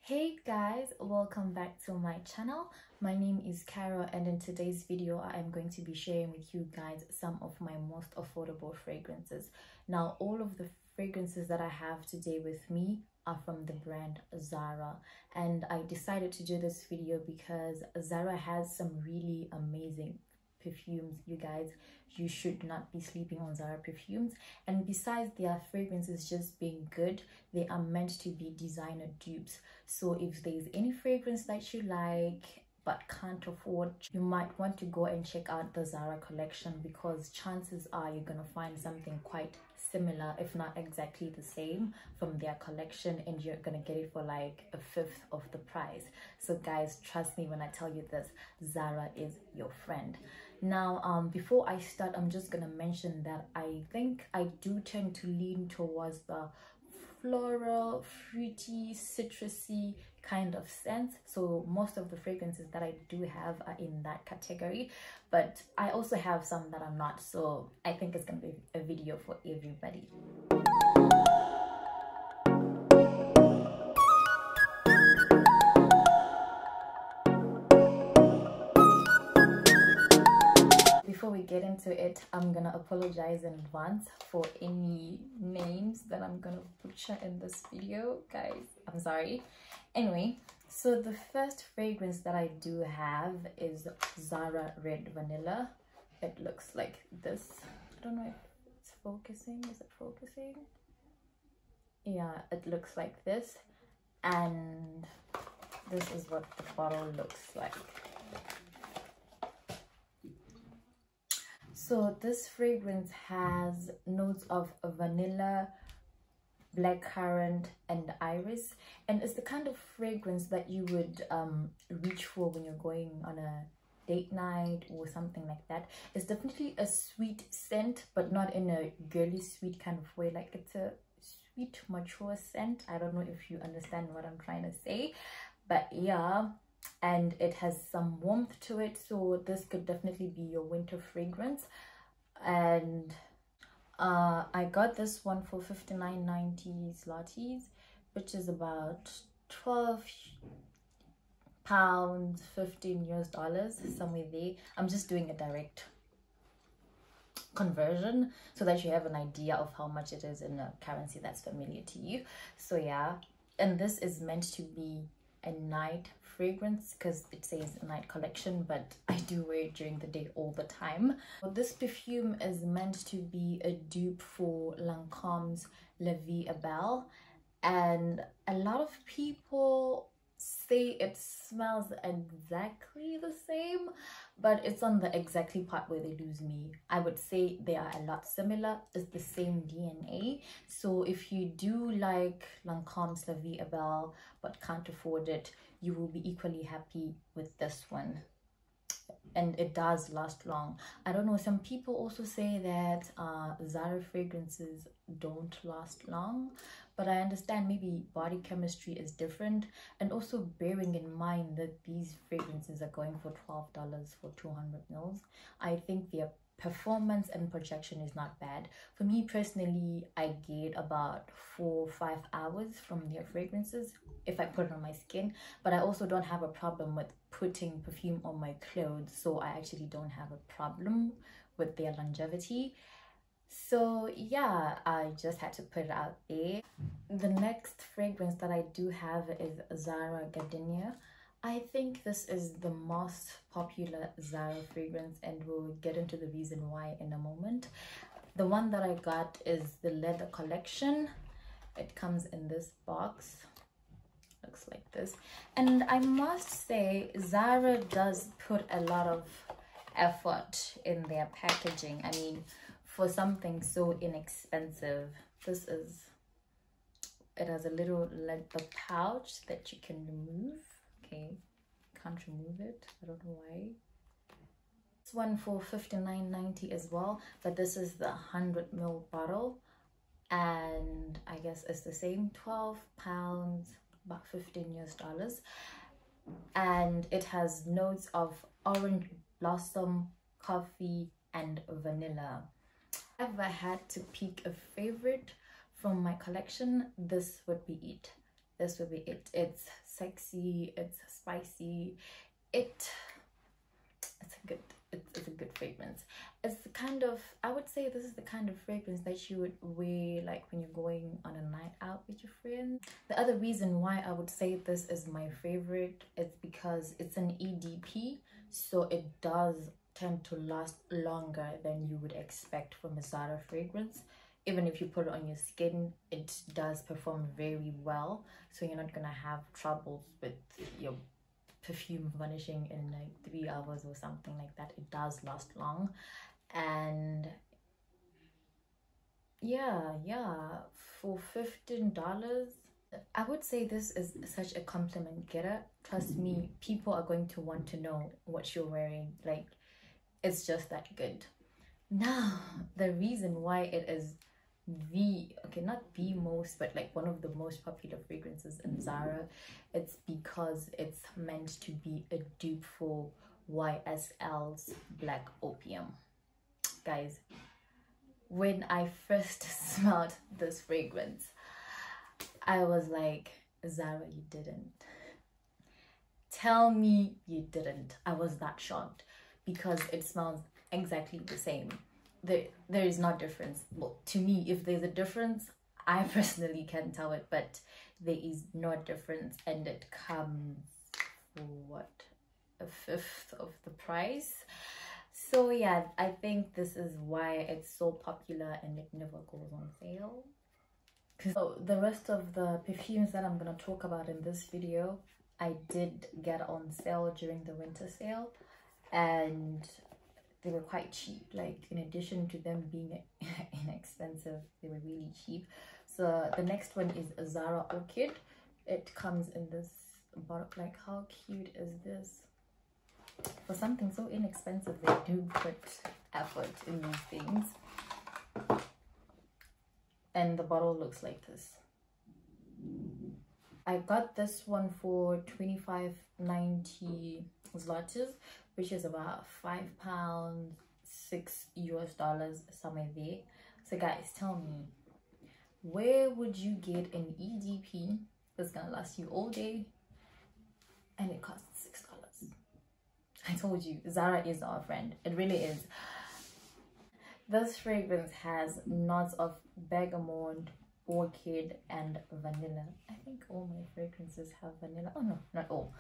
Hey guys, welcome back to my channel. My name is Kara, and in today's video I am going to be sharing with you guys some of my most affordable fragrances. Now, all of the fragrances that I have today with me are from the brand Zara, and I decided to do this video because Zara has some really amazing perfumes. You guys, you should not be sleeping on Zara perfumes. And besides their fragrances just being good, they are meant to be designer dupes. So if there's any fragrance that you like but can't afford, you might want to go and check out the Zara collection, because chances are you're gonna find something quite similar, if not exactly the same, from their collection, and you're gonna get it for like a fifth of the price. So guys, trust me when I tell you this, Zara is your friend. Now, before I start, I'm just gonna mention that I think I do tend to lean towards the floral, fruity, citrusy kind of scent. So most of the fragrances that I do have are in that category, but I also have some that are not. So I think it's gonna be a video for everybody. Before we get into it, I'm gonna apologize in advance for any names that I'm gonna butcher in this video, guys. I'm sorry. Anyway, so the first fragrance that I do have is Zara Red Vanilla. It looks like this. I don't know if it's focusing. Is it focusing? Yeah, it looks like this, and this is what the bottle looks like. So this fragrance has notes of vanilla, blackcurrant, and iris, and it's the kind of fragrance that you would reach for when you're going on a date night or something like that. It's definitely a sweet scent, but not in a girly sweet kind of way. Like, it's a sweet, mature scent. I don't know if you understand what I'm trying to say, but yeah. And it has some warmth to it, so this could definitely be your winter fragrance. And I got this one for 59.90 zlotys, which is about 12 pounds, 15 US dollars, somewhere there. I'm just doing a direct conversion so that you have an idea of how much it is in a currency that's familiar to you. So yeah, and this is meant to be a night fragrance because it says night collection, but I do wear it during the day all the time. Well, this perfume is meant to be a dupe for Lancome's La Vie est Belle, and a lot of people say it smells exactly the same, but it's on the exactly part where they lose me. I would say they are a lot similar. It's the same DNA. So if you do like Lancome's La Vie est Belle but can't afford it, you will be equally happy with this one. And it does last long. I don't know, some people also say that Zara fragrances don't last long, but I understand maybe body chemistry is different, and also bearing in mind that these fragrances are going for $12 for 200 mils. I think their performance and projection is not bad. For me personally, I get about 4 or 5 hours from their fragrances if I put it on my skin, but I also don't have a problem with putting perfume on my clothes, so I actually don't have a problem with their longevity. So yeah, I just had to put it out there. The next fragrance that I do have is Zara Gardenia. I think this is the most popular Zara fragrance, and we'll get into the reason why in a moment. The one that I got is the leather collection. It comes in this box. Looks like this, and I must say Zara does put a lot of effort in their packaging. I mean, for something so inexpensive, it has a little leather pouch that you can remove. Okay, can't remove it, I don't know why. This one for 59.90 as well, but this is the 100 ml bottle, and I guess it's the same, 12 pounds, about 15 US dollars, and it has notes of orange blossom, coffee, and vanilla. If I had to pick a favorite from my collection, this would be it. this will be it. It's sexy, it's spicy, it's a good fragrance. It's the kind of, I would say this is the kind of fragrance that you would wear like when you're going on a night out with your friends. The other reason why I would say this is my favorite is because it's an EDP, so it does tend to last longer than you would expect from a Zara fragrance. Even if you put it on your skin, it does perform very well, so you're not gonna have troubles with your perfume vanishing in like 3 hours or something like that. It does last long. And yeah, for $15, I would say this is such a compliment getter. Trust me, people are going to want to know what you're wearing. Like, it's just that good. Now, the reason why it is not the most, but like one of the most popular fragrances in Zara, it's because it's meant to be a dupe for YSL's Black Opium. Guys, when I first smelled this fragrance, I was like, Zara, you didn't. Tell me you didn't. I was that shocked because it smells exactly the same. There is no difference. Well, to me, if there's a difference, I personally can't tell it, but there is no difference, and it comes for what, a fifth of the price. So yeah, I think this is why it's so popular and it never goes on sale. So the rest of the perfumes that I'm gonna talk about in this video, I did get on sale during the winter sale, and they were quite cheap. Like, in addition to them being inexpensive, they were really cheap. So the next one is Zara Orchid. It comes in this bottle. Like, how cute is this? For something so inexpensive, they do put effort in these things. And the bottle looks like this. I got this one for 25.90 zlotys, which is about £5, $6 somewhere there. So guys, tell me, where would you get an EDP that's gonna last you all day and it costs $6? I told you, Zara is our friend. It really is. This fragrance has notes of bergamot, orchid, and vanilla. I think all my fragrances have vanilla. Oh no, not all.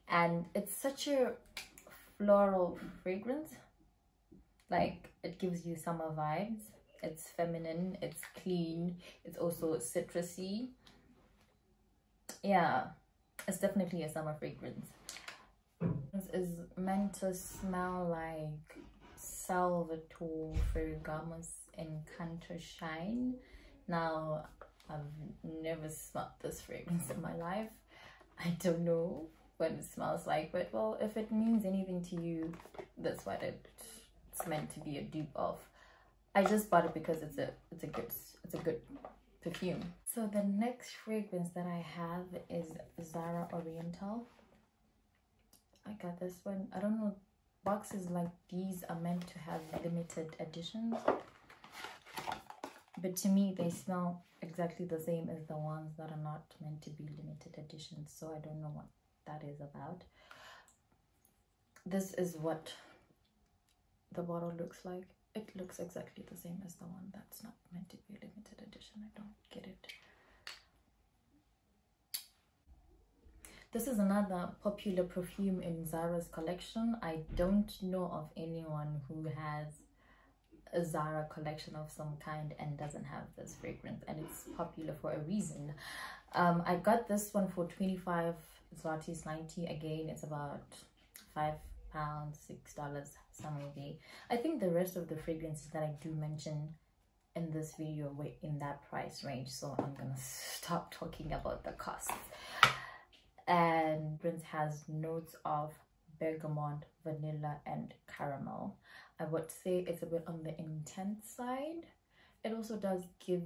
And it's such a floral fragrance. Like, it gives you summer vibes. It's feminine, it's clean, it's also citrusy. Yeah, it's definitely a summer fragrance. This is meant to smell like Salvatore Ferragamo's Encanto Shine. Now, I've never smelled this fragrance in my life. I don't know what it smells like, but well, if it means anything to you, that's what it's meant to be a dupe of. I just bought it because it's a good perfume. So the next fragrance that I have is Zara Oriental. I got this one. I don't know, boxes like these are meant to have limited editions, but to me they smell exactly the same as the ones that are not meant to be limited editions, so I don't know what that is about. This is what the bottle looks like. It looks exactly the same as the one that's not meant to be a limited edition. I don't get it. This is another popular perfume in Zara's collection. I don't know of anyone who has a Zara collection of some kind and doesn't have this fragrance, and it's popular for a reason. I got this one for 25 zlotys 90. Again, it's about £5, $6 somewhere there. I think the rest of the fragrances that I do mention in this video were in that price range, so I'm gonna stop talking about the costs. And it has notes of bergamot, vanilla, and caramel. I would say it's a bit on the intense side. It also does give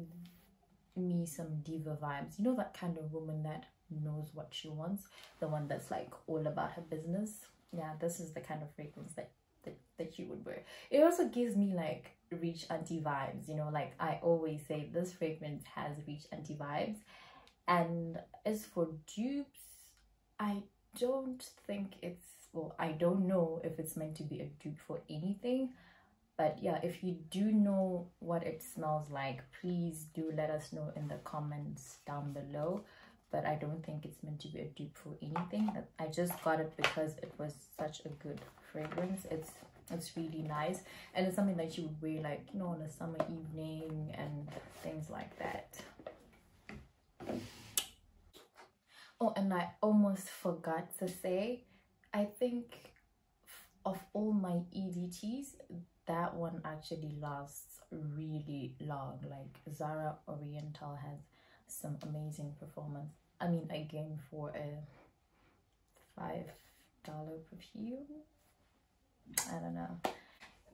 me some diva vibes. You know, that kind of woman that knows what she wants, the one that's like all about her business. Yeah, this is the kind of fragrance that you would wear. It also gives me like rich auntie vibes, you know, like I always say, this fragrance has rich auntie vibes. And as for dupes, I don't think it's, well, I don't know if it's meant to be a dupe for anything. But yeah, if you do know what it smells like, please do let us know in the comments down below. But I don't think it's meant to be a dupe for anything. I just got it because it was such a good fragrance. It's really nice, and it's something that you would wear, like, you know, on a summer evening and things like that. Oh, and I almost forgot to say, I think of all my EVTs, that one actually lasts really long. Like, Zara Oriental has some amazing performance. I mean, again, for a $5 perfume, I don't know.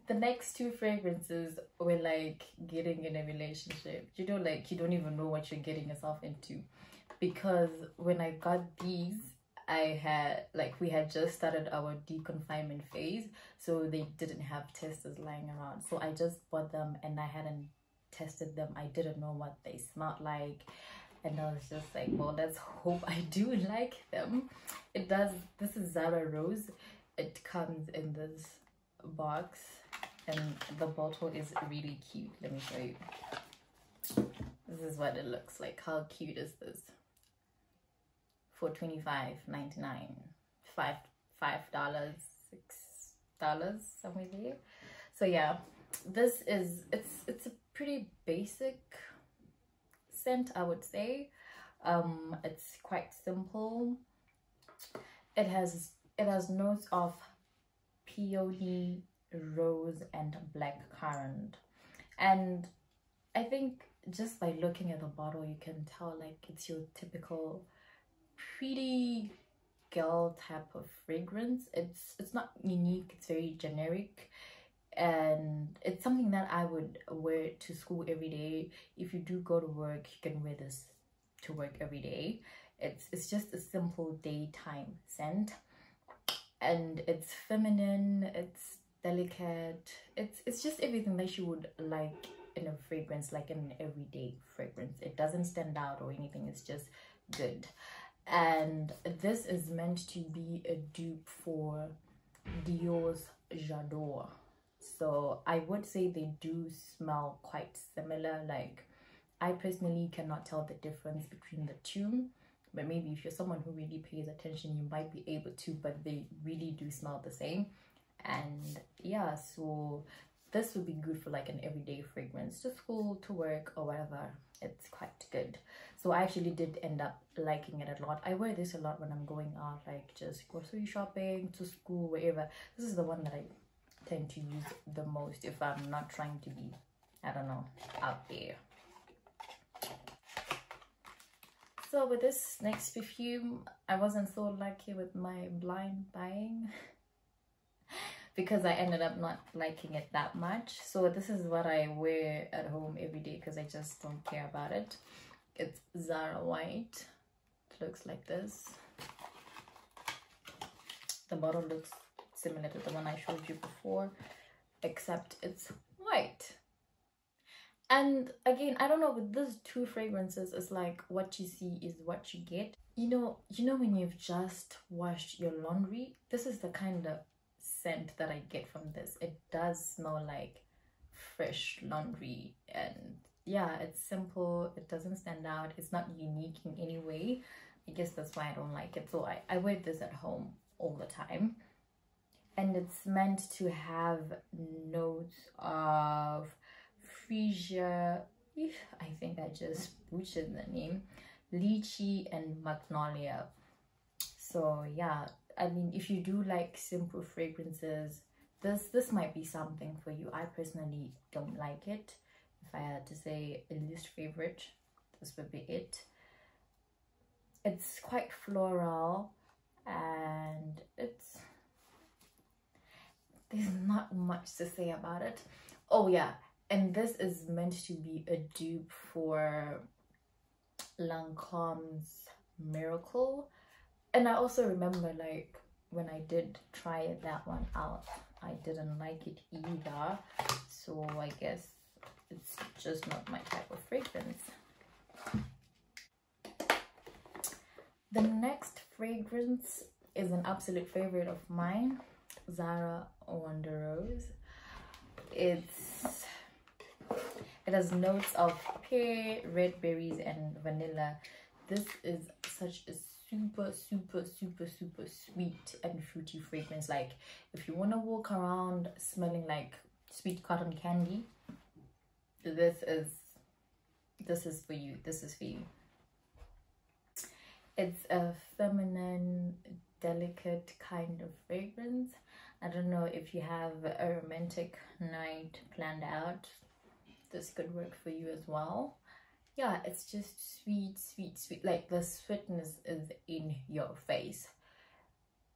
The next two fragrances were like getting in a relationship. You know, like, you don't even know what you're getting yourself into. Because when I got these, we had just started our deconfinement phase, so they didn't have testers lying around. So I just bought them and I hadn't tested them. I didn't know what they smelled like, and I was just like, well, let's hope I do like them. This is Zara Rose. It comes in this box and the bottle is really cute. Let me show you. This is what it looks like. How cute is this? For $25.99, $5, $6, somewhere there. So yeah, this is, it's a pretty basic scent, I would say. It's quite simple. It has notes of peony, rose, and blackcurrant. And I think just by looking at the bottle, you can tell, like, it's your typical pretty girl type of fragrance. It's not unique, it's very generic, and it's something that I would wear to school every day. If you do go to work, you can wear this to work every day. It's just a simple daytime scent, and it's feminine, it's delicate, it's just everything that you would like in a fragrance, like in an everyday fragrance. It doesn't stand out or anything, it's just good. And this is meant to be a dupe for Dior's J'adore. So I would say they do smell quite similar. Like, I personally cannot tell the difference between the two, but maybe if you're someone who really pays attention, you might be able to, but they really do smell the same. And yeah, so this would be good for like an everyday fragrance, to school, to work, or whatever. It's quite good. So I actually did end up liking it a lot. I wear this a lot when I'm going out, like just grocery shopping, to school, wherever. This is the one that I tend to use the most if I'm not trying to be, I don't know, out there. So with this next perfume, I wasn't so lucky with my blind buying because I ended up not liking it that much. So this is what I wear at home every day because I just don't care about it. It's Zara White. It looks like this. The bottle looks similar to the one I showed you before, except it's white. And again, I don't know, with these two fragrances, it's like what you see is what you get. You know when you've just washed your laundry, this is the kind of scent that I get from this. It does smell like fresh laundry, and yeah, it's simple, it doesn't stand out, it's not unique in any way. I guess that's why I don't like it. So I wear this at home all the time, and it's meant to have notes of freesia, I think I just butchered the name, lychee, and magnolia. So yeah, I mean, if you do like simple fragrances, this might be something for you. I personally don't like it. If I had to say a least favorite, this would be it. It's quite floral, and there's not much to say about it. Oh yeah, and this is meant to be a dupe for Lancome's Miracle. And I also remember, like, when I did try that one out, I didn't like it either. So I guess it's just not my type of fragrance. The next fragrance is an absolute favorite of mine, Zara Rose. It has notes of pear, red berries, and vanilla. This is such a super sweet and fruity fragrance. Like, if you want to walk around smelling like sweet cotton candy, this is for you. This is for you. It's a feminine, delicate kind of fragrance. I don't know if you have a romantic night planned out, this could work for you as well. Yeah, it's just sweet. Like, the sweetness is in your face.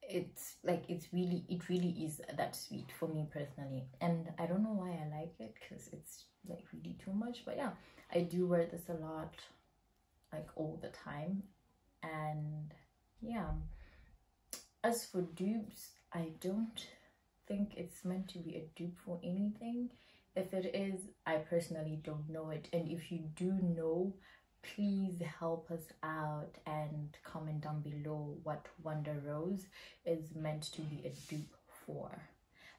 It's like, it really is that sweet for me personally, and I don't know why I like it, because it's like really too much. But yeah, I do wear this a lot, like all the time. And yeah, as for dupes, I don't think it's meant to be a dupe for anything. If it is, I personally don't know it, and if you do know, please help us out and comment down below what Wonder Rose is meant to be a dupe for.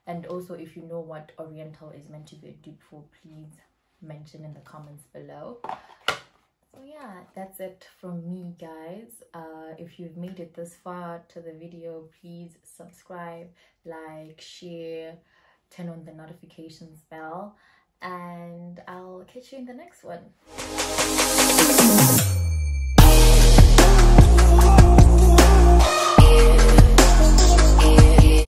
And also, if you know what Oriental is meant to be a dupe for, please mention in the comments below. So yeah, that's it from me, guys. If you've made it this far to the video, please subscribe, like, share, turn on the notifications bell, and I'll catch you in the next one.